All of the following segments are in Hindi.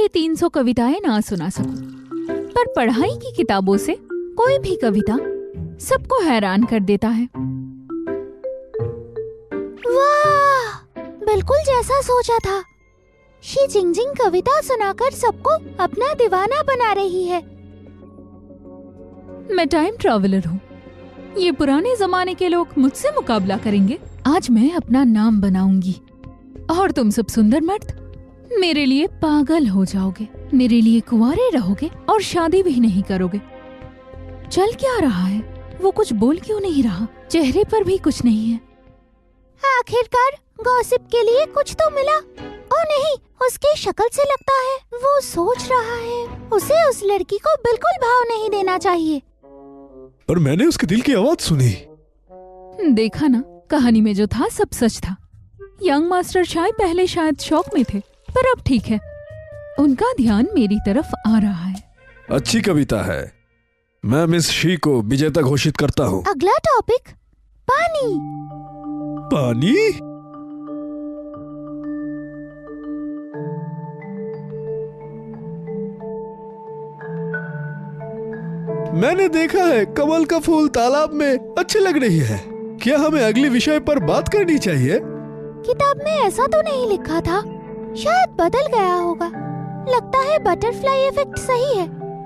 ही 300 कविताएं ना सुना सकूं, पर पढ़ाई की किताबों से कोई भी कविता सबको हैरान कर देता है। वाह, बिल्कुल जैसा सोचा था। शी जिंगजिंग कविता सुनाकर सबको अपना दीवाना बना रही है। मैं टाइम ट्रैवलर हूँ। ये पुराने जमाने के लोग मुझसे मुकाबला करेंगे। आज मैं अपना नाम बनाऊंगी और तुम सब सुंदर मर्द मेरे लिए पागल हो जाओगे, मेरे लिए कुंवारे रहोगे और शादी भी नहीं करोगे। चल क्या रहा है? वो कुछ बोल क्यों नहीं रहा? चेहरे पर भी कुछ नहीं है। आखिरकार गॉसिप के लिए कुछ तो मिला। ओ नहीं, उसके शक्ल से लगता है वो सोच रहा है। उसे उस लड़की को बिल्कुल भाव नहीं देना चाहिए। पर मैंने उसके दिल की आवाज सुनी। देखा ना, कहानी में जो था सब सच था। यंग मास्टर शाय पहले शायद शौक में थे, पर अब ठीक है। उनका ध्यान मेरी तरफ आ रहा है। अच्छी कविता है। मैं मिस शी को विजेता घोषित करता हूँ। अगला टॉपिक, पानी। पानी? मैंने देखा है कमल का फूल तालाब में अच्छी लग रही है। क्या हमें अगले विषय पर बात करनी चाहिए? किताब में ऐसा तो नहीं लिखा था, शायद बदल गया होगा। लगता है बटरफ्लाई इफेक्ट सही है।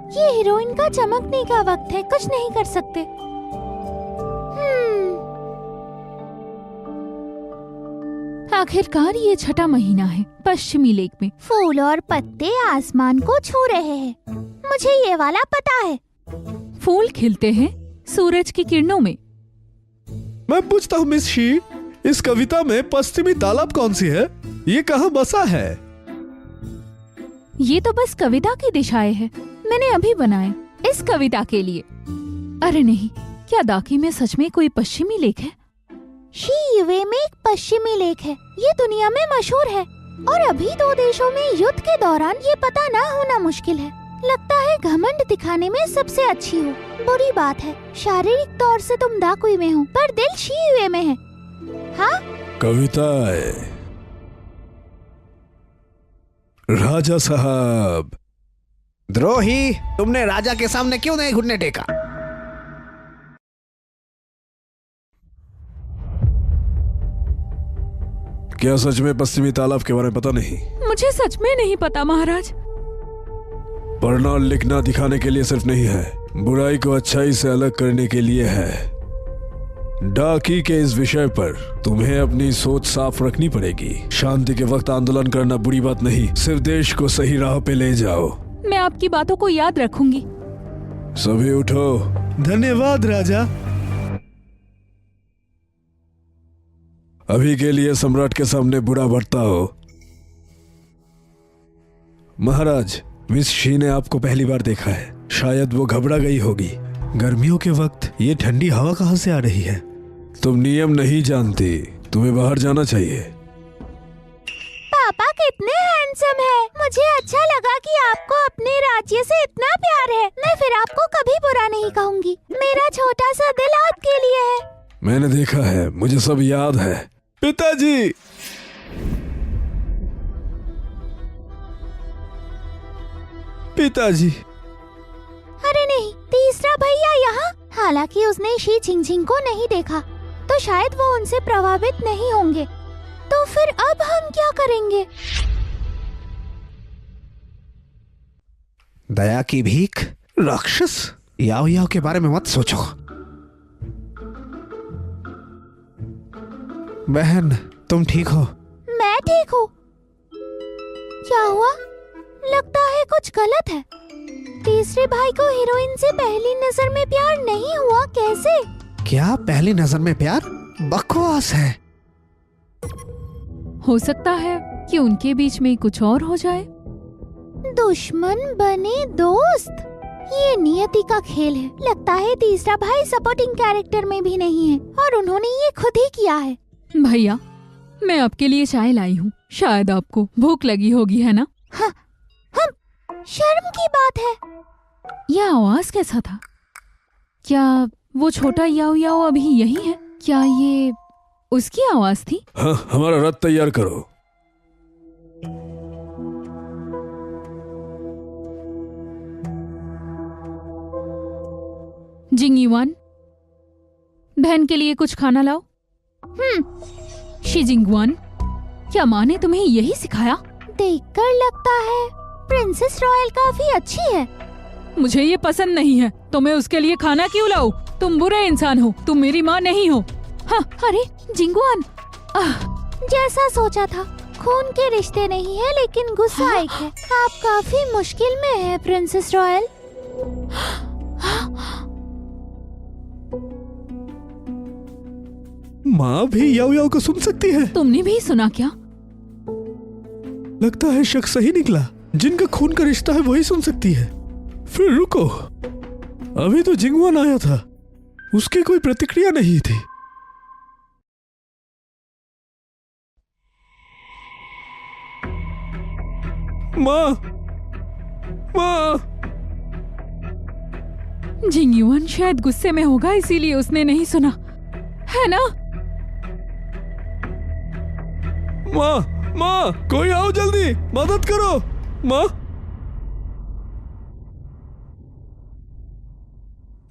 ये हीरोइन का चमकने का वक्त है, कुछ नहीं कर सकते। आखिरकार ये छठा महीना है पश्चिमी लेक में। फूल और पत्ते आसमान को छू रहे हैं, मुझे ये वाला पता है। फूल खिलते हैं सूरज की किरणों में। मैं पूछता हूँ मिस शी, इस कविता में पश्चिमी तालाब कौन सी है? ये कहाँ बसा है? ये तो बस कविता की दिशाएं हैं। मैंने अभी बनाए इस कविता के लिए। अरे नहीं, क्या दाकी में सच में कोई पश्चिमी लेक है? शीवे में एक पश्चिमी लेक है, ये दुनिया में मशहूर है। और अभी दो देशों में युद्ध के दौरान ये पता ना होना मुश्किल है। लगता है घमंड दिखाने में सबसे अच्छी हो। बुरी बात है, शारीरिक तौर से तुम दाकुई में हो, पर दिल शीवे में है। हाँ? कविता है। राजा साहब। द्रोही, तुमने राजा के सामने क्यों नहीं घुटने टेका? क्या सच में पश्चिमी तालाब के बारे में पता नहीं? मुझे सच में नहीं पता महाराज। पढ़ना और लिखना दिखाने के लिए सिर्फ नहीं है, बुराई को अच्छाई से अलग करने के लिए है। डाकी के इस विषय पर तुम्हें अपनी सोच साफ रखनी पड़ेगी। शांति के वक्त आंदोलन करना बुरी बात नहीं, सिर्फ देश को सही राह पे ले जाओ। मैं आपकी बातों को याद रखूंगी। सभी उठो। धन्यवाद राजा। अभी के लिए सम्राट के सामने बुरा बर्ताव। महाराज, मिस शी ने आपको पहली बार देखा है, शायद वो घबरा गई होगी। गर्मियों के वक्त ये ठंडी हवा कहाँ से आ रही है? तुम नियम नहीं जानती, तुम्हें बाहर जाना चाहिए। पापा कितने हैंडसम है। मुझे अच्छा लगा कि आपको अपने राज्य से इतना प्यार है। मैं फिर आपको कभी बुरा नहीं कहूँगी। मेरा छोटा सा दिल आपके लिए है। मैंने देखा है, मुझे सब याद है। पिताजी। पिताजी। अरे नहीं, तीसरा भैया यहाँ। हालांकि उसने शी जिंगजिंग को नहीं देखा, तो शायद वो उनसे प्रभावित नहीं होंगे। तो फिर अब हम क्या करेंगे? दया की भीख? राक्षस? याओ याओ के बारे में मत सोचो। बहन, तुम ठीक हो? मैं ठीक हूँ। क्या हुआ? लगता है कुछ गलत है। तीसरे भाई को हीरोइन से पहली नजर में प्यार नहीं हुआ, कैसे? क्या पहली नजर में प्यार? बकवास है। हो सकता है कि उनके बीच में कुछ और हो जाए। दुश्मन बने दोस्त, ये नियति का खेल है। लगता है तीसरा भाई सपोर्टिंग कैरेक्टर में भी नहीं है और उन्होंने ये खुद ही किया है। भैया, मैं आपके लिए चाय लाई हूँ। शायद आपको भूख लगी होगी, है ना? हाँ, शर्म की बात है। यह आवाज कैसा था? क्या वो छोटा याओ याओ अभी यही है? क्या ये उसकी आवाज थी? हाँ, हमारा रथ तैयार करो। जिंगयुआन, बहन के लिए कुछ खाना लाओ। शी जिंगयुआन, क्या माँ ने तुम्हें यही सिखाया? देखकर लगता है प्रिंसेस रॉयल काफी अच्छी है। मुझे ये पसंद नहीं है, तो मैं उसके लिए खाना क्यों लाऊं? तुम बुरे इंसान हो, तुम मेरी माँ नहीं हो। हाँ, अरे जिंगयुआन, जैसा सोचा था, खून के रिश्ते नहीं है लेकिन गुस्सा एक है। आप काफी मुश्किल में हैं प्रिंसेस रॉयल। माँ भी याओ याओ को सुन सकती है। तुमने भी सुना क्या? लगता है शक सही निकला, जिनका खून का रिश्ता है वही सुन सकती है। फिर रुको, अभी तो जिंगयुआन आया था, उसकी कोई प्रतिक्रिया नहीं थी। माँ, माँ। जिंगयुआन शायद गुस्से में होगा, इसीलिए उसने नहीं सुना, है ना? माँ, माँ, कोई आओ जल्दी, मदद करो। माँ,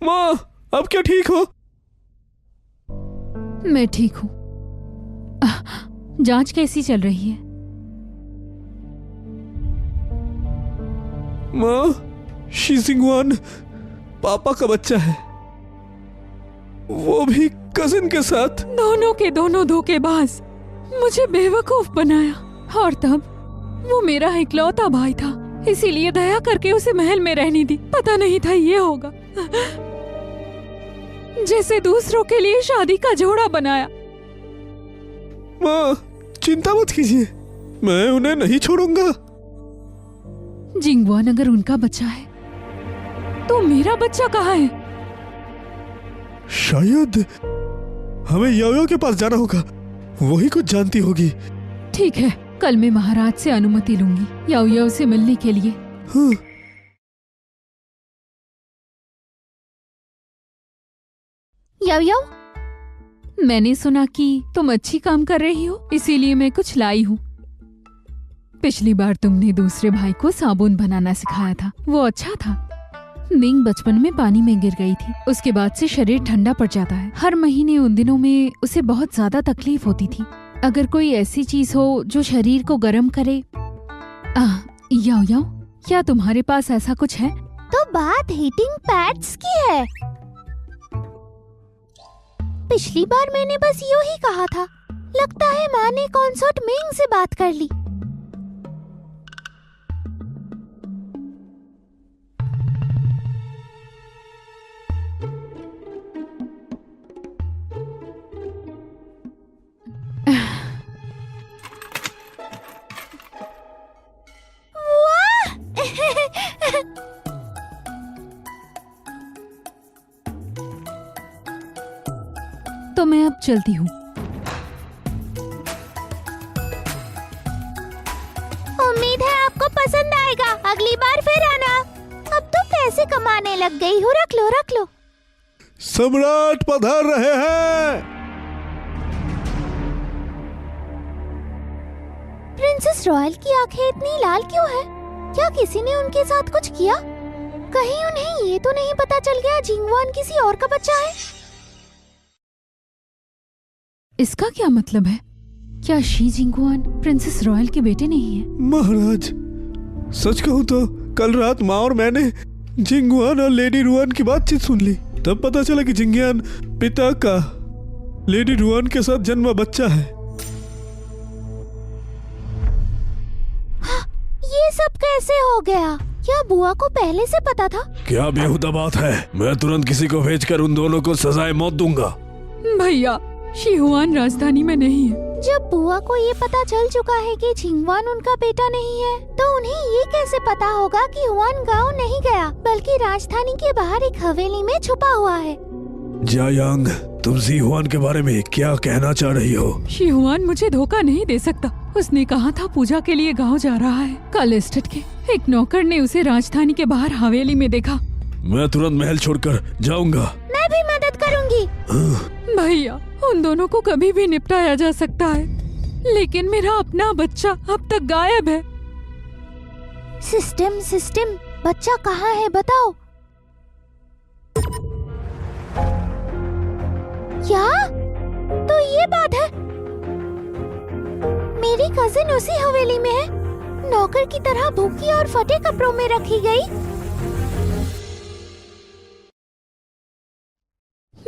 माँ, अब क्या ठीक हो? मैं ठीक हूँ। जांच कैसी चल रही है? माँ, शी जिंगयुआन पापा का बच्चा है, वो भी कजिन के साथ। दोनों के दोनों धोखेबाज, मुझे बेवकूफ बनाया, और तब वो मेरा इकलौता भाई था, इसीलिए दया करके उसे महल में रहने दी। पता नहीं था ये होगा। जैसे दूसरों के लिए शादी का जोड़ा बनाया। माँ, चिंता मत कीजिए, मैं उन्हें नहीं छोड़ूंगा। जिंगयुआन अगर उनका बच्चा है, तो मेरा बच्चा कहाँ है? शायद हमें याओ के पास जाना होगा, वही कुछ जानती होगी। ठीक है, कल मैं महाराज से अनुमति लूंगी याओ से मिलने के लिए। हाँ। याओ, मैंने सुना कि तुम अच्छी काम कर रही हो, इसीलिए मैं कुछ लाई हूँ। पिछली बार तुमने दूसरे भाई को साबुन बनाना सिखाया था, वो अच्छा था। मिंग बचपन में पानी में गिर गई थी, उसके बाद से शरीर ठंडा पड़ जाता है। हर महीने उन दिनों में उसे बहुत ज्यादा तकलीफ होती थी। अगर कोई ऐसी चीज हो जो शरीर को गर्म करे। याओ, क्या तुम्हारे पास ऐसा कुछ है? तो बात हीटिंग पैड्स की है। पिछली बार मैंने बस यूं ही कहा था। लगता है माँ ने कॉन्सर्ट मिंग से बात कर ली। तो मैं अब चलती हूँ। उम्मीद है आपको पसंद आएगा, अगली बार फिर आना। अब तो पैसे कमाने लग गई हो, रख लो रख लो। सम्राट पधार रहे हैं। प्रिंसेस रॉयल की आंखें इतनी लाल क्यों है? क्या किसी ने उनके साथ कुछ किया? कहीं उन्हें ये तो नहीं पता चल गया जिंगयुआन किसी और का बच्चा है? इसका क्या मतलब है? क्या शी जिंगयुआन प्रिंसेस रॉयल के बेटे नहीं है? महाराज, सच कहूँ तो कल रात माँ और मैंने जिंगयुआन और लेडी रुआन की बातचीत सुन ली। तब पता चला कि जिंगयुआन पिता का लेडी रुआन के साथ जन्मा बच्चा है। ये सब कैसे हो गया? क्या बुआ को पहले से पता था? क्या बेहुदा बात है, मैं तुरंत किसी को भेजकर उन दोनों को सजाए मौत दूंगा। भैया, शीहुआन राजधानी में नहीं है। जब बुआ को ये पता चल चुका है कि जिंगयुआन उनका बेटा नहीं है, तो उन्हें ये कैसे पता होगा कि हुआन गांव नहीं गया, बल्कि राजधानी के बाहर एक हवेली में छुपा हुआ है? जायांग, तुम ज़ीहुआन के बारे में क्या कहना चाह रही हो? शीहुआन मुझे धोखा नहीं दे सकता। उसने कहा था पूजा के लिए गांव जा रहा है। कल एस्टेट के एक नौकर ने उसे राजधानी के बाहर हवेली में देखा। मैं तुरंत महल छोड़कर जाऊंगा। मैं भी मदद करूंगी। भैया, उन दोनों को कभी भी निपटाया जा सकता है, लेकिन मेरा अपना बच्चा अब तक गायब है। सिस्टम, बच्चा कहाँ है बताओ? क्या? तो ये बात है, मेरी कजिन उसी हवेली में है, नौकर की तरह भूखी और फटे कपड़ों में रखी गई।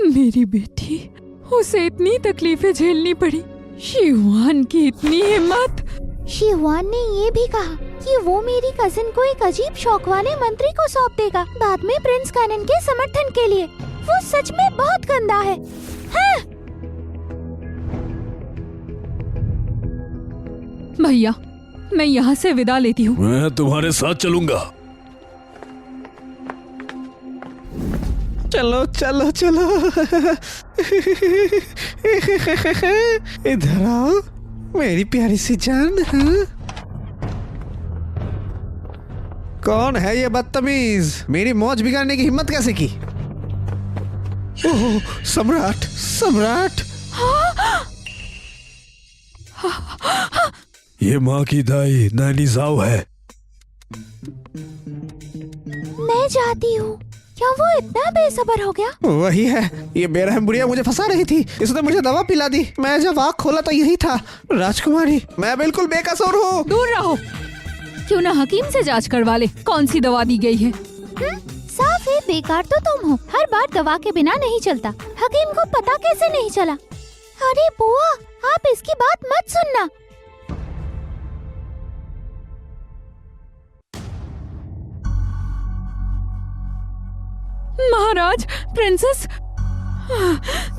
मेरी बेटी, उसे इतनी तकलीफें झेलनी पड़ी, शिवान की इतनी हिम्मत। शिवान ने ये भी कहा कि वो मेरी कजिन को एक अजीब शौक वाले मंत्री को सौंप देगा, बाद में प्रिंस कानन के समर्थन के लिए। वो सच में बहुत गंदा है। हाँ। भैया, मैं यहाँ से विदा लेती हूँ। मैं तुम्हारे साथ चलूंगा। चलो चलो चलो। इधर आओ मेरी प्यारी सी जान। हाँ? कौन है ये बदतमीज? मेरी मौज बिगाड़ने की हिम्मत कैसे की? ओह, सम्राट सम्राट। ये माँ की दाई नैनी जाओ है। मैं जाती हूँ। क्या वो इतना बेसब्र हो गया? वही है, ये बेरहम बुढ़िया मुझे फंसा रही थी, इसने मुझे दवा पिला दी। मैं जब आँख खोला तो यही था। राजकुमारी, मैं बिल्कुल बेकसूर हूँ। दूर रहो। क्यों ना हकीम से जांच करवा ले कौन सी दवा दी गई है। साफ है, बेकार तो तुम हो। हर बार दवा के बिना नहीं चलता। हकीम को पता कैसे नहीं चला? अरे बुआ, आप इसकी बात मत सुनना। महाराज, प्रिंसेस।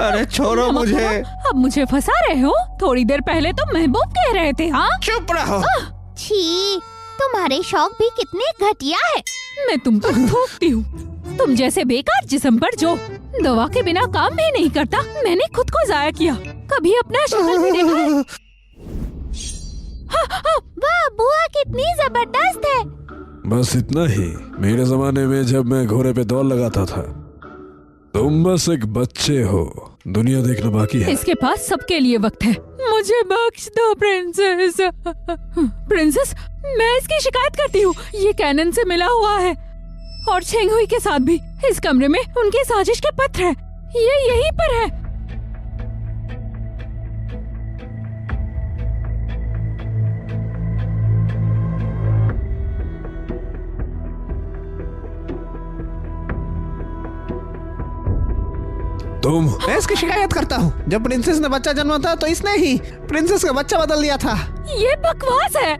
अरे छोड़ो मुझे। अब मुझे फंसा रहे हो? थोड़ी देर पहले तो महबूब कह रहे थे। हाँ, चुप रहो। छी, तुम्हारे शौक भी कितने घटिया है। मैं तुम पर थूकती हूँ। तुम जैसे बेकार जिस्म पर जो दवा के बिना काम भी नहीं करता, मैंने खुद को जाया किया। कभी अपना शक्ल भी देखा है? वाह बुआ, कितनी जबरदस्त है। बस इतना ही। मेरे जमाने में जब मैं घोड़े पे दौड़ लगाता था, तुम बस एक बच्चे हो। दुनिया देखना बाकी है। इसके पास सबके लिए वक्त है। मुझे बख्श दो प्रिंसेस। प्रिंसेस, मैं इसकी शिकायत करती हूँ। ये कैनन से मिला हुआ है और छेंगहुई के साथ भी। इस कमरे में उनकी साजिश के पत्र हैं। ये यहीं पर है। मैं इसकी शिकायत करता हूँ। जब प्रिंसेस ने बच्चा जन्मा था तो इसने ही प्रिंसेस का बच्चा बदल दिया था। ये बकवास है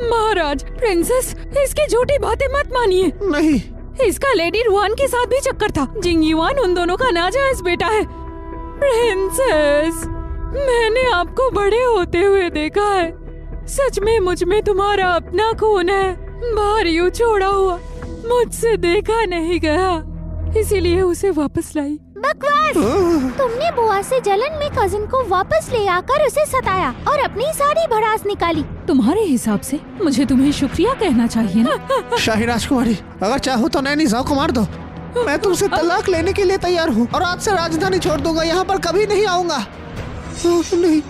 महाराज। प्रिंसेस, इसकी झूठी बातें मत मानिए। नहीं, इसका लेडी रुआन के साथ भी चक्कर था। जिंग युआन उन दोनों का नाजायज बेटा है। प्रिंसेस, मैंने आपको बड़े होते हुए देखा है। सच में मुझ में तुम्हारा अपना खून है। बाहर यूं छोड़ा हुआ मुझसे देखा नहीं गया, इसीलिए उसे वापस लाई। बकवास! तुमने बुआ से जलन में कजिन को वापस ले आकर उसे सताया और अपनी सारी भड़ास निकाली। तुम्हारे हिसाब से मुझे तुम्हें शुक्रिया कहना चाहिए ना। शाही राजकुमारी, अगर चाहो तो नैनी जाओ को मार दो। मैं तुमसे तलाक लेने के लिए तैयार हूँ और आज से राजधानी छोड़ दूंगा। यहाँ पर कभी नहीं आऊंगा। नहीं।